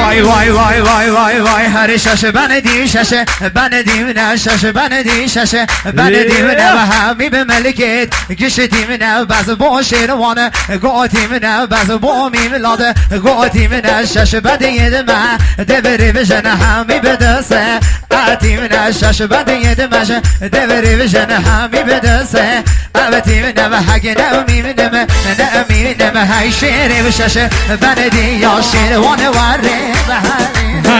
وای وای وای وای وای وای هر شش بندی شش بندی نه شش بندی شش بندی نه و همی به ملکت گشتیم نه باز با شیروانه گاتیم نه باز با میلاده گاتیم نه شش بندی ما دبری بجن همی به دسته اتیم نه شش بندی دمش دبری بجن همی به دسته اتیم نه و هگ نه میمنم نه میمنم های شیر بشش بندی یا شیروانه واره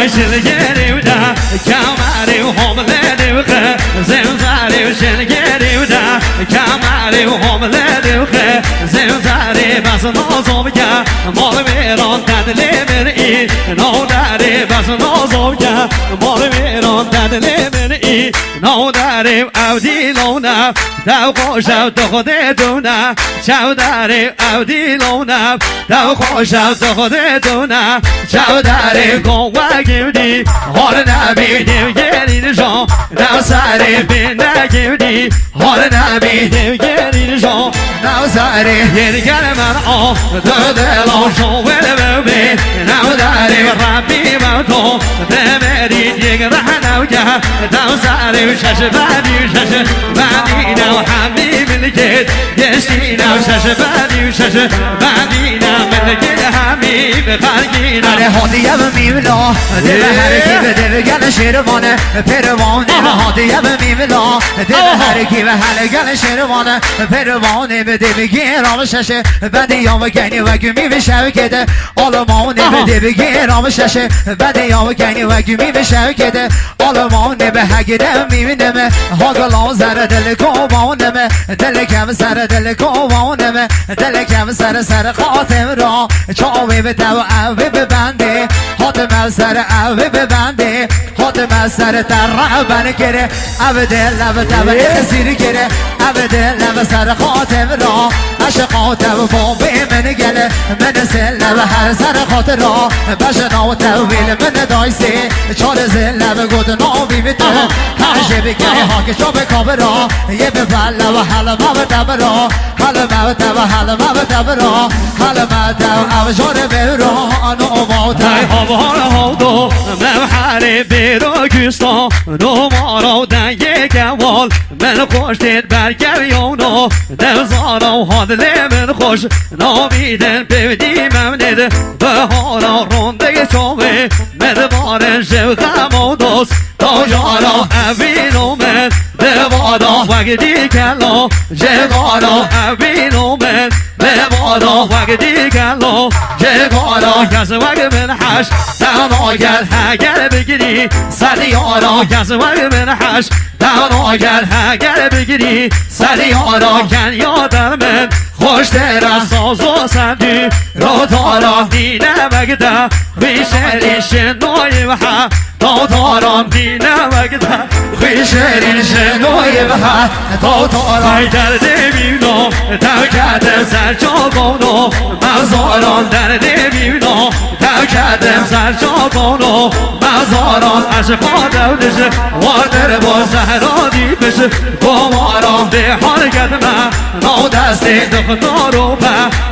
هاشل گری و دا کاماری و همله و خه زمزاری و شل گری و دا کاماری و همله و خه زمزاری بس نازم یا مال میران دادلی منی نوداری بس نازم یا مال میران دادلی منی نوداری اودی لونا دو خوشم تو خودتونه چوداری اودی لونا دو خوشم تو خودتونه چوداری گوگیدی حال نبیدیم گرید جان نوسری بین نگیدی حال نبیدیم گرید جان نوسری یرگر من آه دو دلان شوال ببین نوداری ربی با تو بمیرید یک رهنو که نوسری شش بدی نو حبیب ملکت گشتی نو شش بدی نو ملکت حبیب خلقی نو اره هادیه به میولا دل هرکی به دل گل شیروانه پروانه هادیه به میولا دل هرکی به هل گل شیروانه پروانه به دل گیرام ششه بدی یا و کنی و گمی به شوکده آلمانه به دل گیرام ششه بدی یا و کنی و گمی به شوکده آلمانه به هگیده میبینم هاگلان سر دل کوبانم دل کم سر دل کوبانم دل کم سر خاتم را چاوی به تو اوی ببنده حاتم سر اوی ببنده حاتم سر تر بنکره او دل لب تب اسیر کره او دل لب سر خاتم را عشقاتم با به من گله من سل لب هر سر خاطر را بشنا و تویل من دایسی چار زل لب گود ناوی بیتو هرشه بکنی هاک شاب کابرا یه ببل و حل مبتب را حل مبتب حل مبتب را حل مبتب او جار برا انو موتا هاوار هاودو مبحر بیرو گستان نو مارو دنگی گوال من خوشتید برگریونو دلزارو حادلی من خوش نامیدن بودی ممنید بهارا رونده چومه مدبار شوقم و دوست تا جارا اوینو من ببادا وقتی کلو جگارا اوینو من ببادا وقتی کلو جگارا کس وقت من حش داناگر اگر بگیری سریارا کس وقت من حش داناگر اگر بگیری سریارا کن یادم من خوش در ساز و سندی رو تارا دینه وقتا بیشتری شنوی وحا تو تارا دینه وقتا بیشتری شنوی وحا تو تارا ای درد بیونو تو کردم سر چاقونو مزاران درد بیونو تو کردم سر چاقونو مزاران عشقا دولشه وادر با زهرانی بشه گماران به حال کدمه نو دستی دختارو به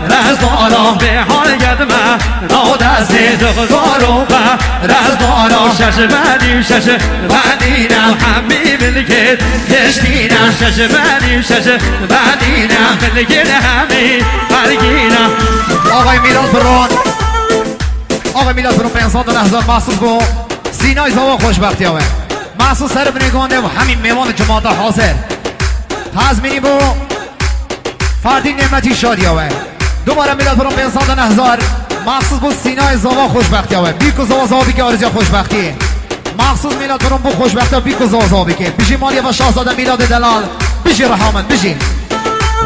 رزدارا به حال کدمه نو دستی دختارو به رزدارا شش بدی نم همی ملکت گشتینم شش بدی نم ملکت همی برگینم آقای میلاد برون پنسان دو لحظات محسوس بو سینای زوا خوشبختی آوه محسوس سر بنگانده و همین میوان جماعت حاضر تزمینی بو فردین نعمتی شادی آوه دوباره میلاد برون پنسان دو لحظات محسوس بو سینای زوا خوشبختی آوه بیکو زوا بی که آرزیا خوشبختی مخصوص میلاد برون بو خوشبختی بیکو زوا بی که بیشی مالیه و شاهزاده میلاد دلال بیشی رحامت بیشی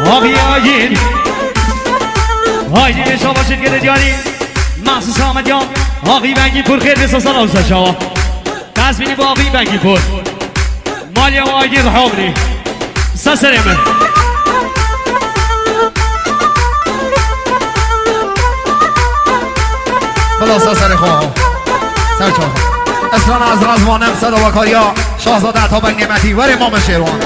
آقی آگین آگین شما باشید که دیاری مخصوص آمد یا آقی بنگی پور خیر بساسان آزا شما تزمینی با آقی بنگی پور مالیا و آگین رحامنی سسرمه بلا سسر خواه سر چهار اسران از رزوانم صدا و کاریا شاهزاده عطابک نعمتی و امام شیروان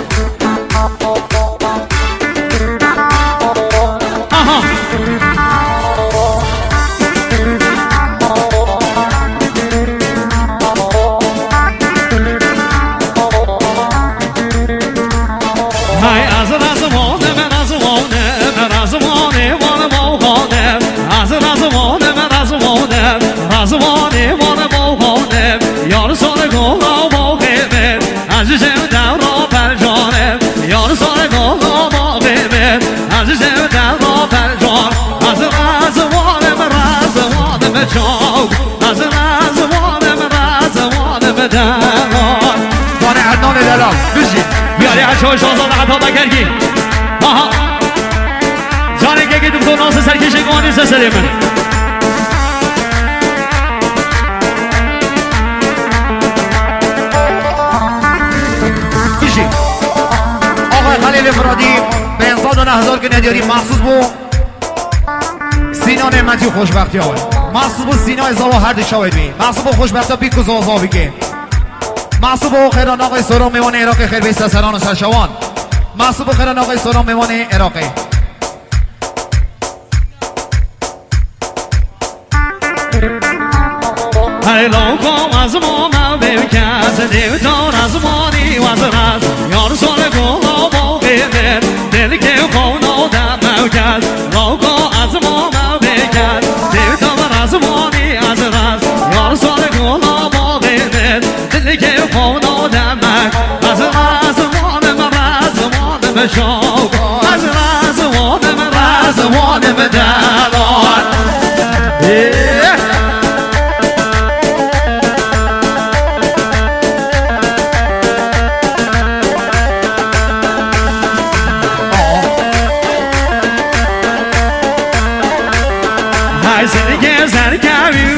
ولی هر چوش آزاد حتا بکرگی آها جانه که دکتر ناس سرکشی گوانی سسری من بشی آقای خلیل فرادی به انسان 2000 که ندیاری مخصوص بو سینا نعمتی و خوشبختی آقای مخصوص بو سینا ازاوا هر دی شاید بی مخصوص بو خوشبختی بیکو زوزا بگه مخصوص بو خیران آقای سرام میوان عراق خیر بیست سران و سرشوان مخصوص بو خیران آقای سرام میوان عراقی ای لوکم از ما بکس دیوتار از مانی وزرد یار سال گلا باقیمه دل که خونا دم کس لوکم از ما بکس دیوتار از مانی وزرد یار سال گلا باقیمه دل که خونا دم از مانم شوق از مانم دلان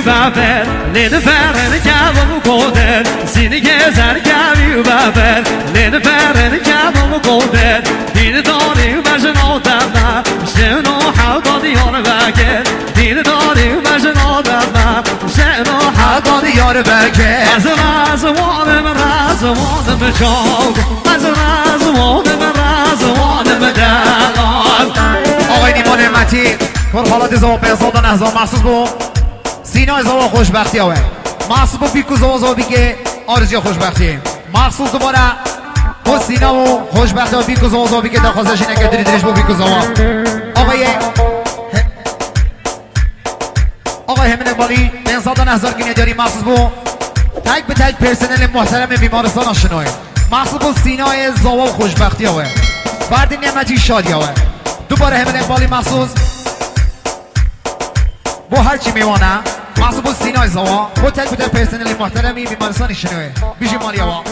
بابر لین فرن کامم کودر سینه گذر کامی بابر لین فرن کامم کودر دین داری مجنون دم شنو حدا دیار بکر دین داری مجنون دم شنو حدا دیار بکر از وانم شوق از وانم دلال آقای نیما نعمتی پر حالات زوا پیزاد نهزا مخصوص بو سینا ازاوا خوشبختی آوه مخصوص با بیکو زوازا بیگه آرزی خوشبختی مخصوص دوباره با سینا و خوشبختی و بیکو زوازا بیگه دخواستش اینه که دریدرش با بیکو زوا آقای همین اقبالی به انسان 1000 گینه داری مخصوص با تک به تک پرسنل محترم بیمارستان آشنوه مخصوص با سینا ازاوا خوشبختی آوه فرد نعمتی شادی آوه دوباره همین اقبالی مخصوص با هر چی میوانه مخصوص با سینا ازاوا با تک به تک پرسنل محترمی بیمارستان شنوه بیشی مالی آوا